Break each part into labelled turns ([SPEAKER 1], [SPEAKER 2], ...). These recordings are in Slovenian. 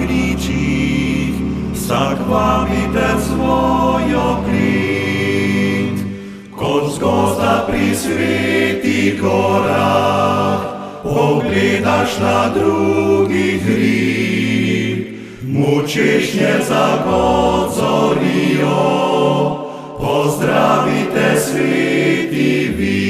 [SPEAKER 1] кричить, заквапите својоклит. Кod Гозда при светих горах, pogledaš na drugi hrib, mučešnje zagozorijo, pozdravite sveti vid.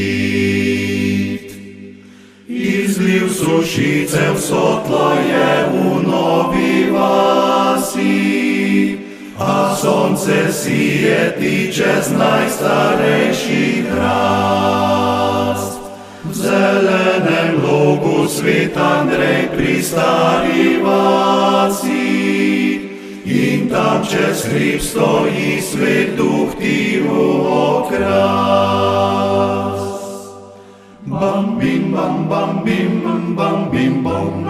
[SPEAKER 1] Izliv sušice v sotlo je u novi vasi, a sonce sijeti čez najstarejši hrast. V zelenem logu svet Andrej pri stari vasi, in tam čez hrib stoji svet duh tihu okras. Bam bim bam bam bim bam bim bom,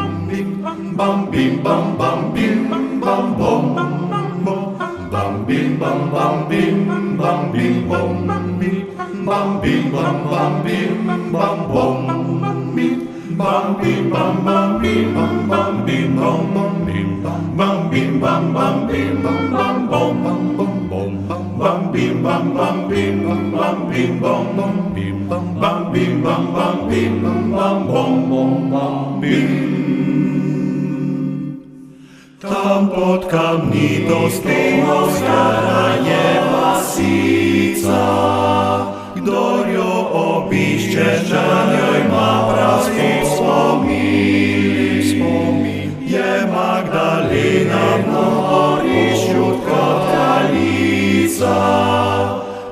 [SPEAKER 1] bam bim bam bam bim bam bom, bam bim bam bam bim bam bim bom, bam bim bam bam bim bam bom, bam bim bam bam bim bam bim bom, bam bim bam bam bim bam bom, bam bim bam bam bim bam bim bom, bam bim bam bam bim bam bom, Tam pod kamnitou stenou je vasica, kdor jo obišče, na njoj má praský spomin. Je Magdalena v nohorišću Katkalica,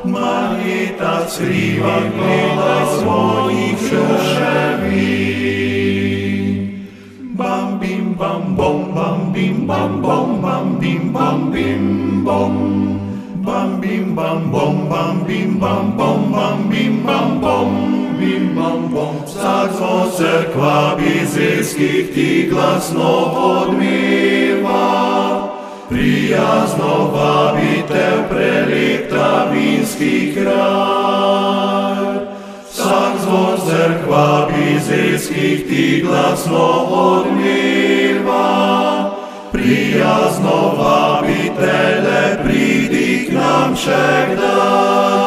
[SPEAKER 1] Marita skriva gleda svojih šuševin. Bam bim bam bom, bam bim bam bom, bam bim bam bim bom, bam bim bam bom, bam bim bam bom, bam bim bam bom, bim bam bom. Zazo crkva bizeljskih ti glasno odmeva, prijazno vabite v prelep Travinski kraj. Vsak zvon crkva bizeljskih ti glasno odmeva, prijazno vabite, le pridi k nam še kdaj.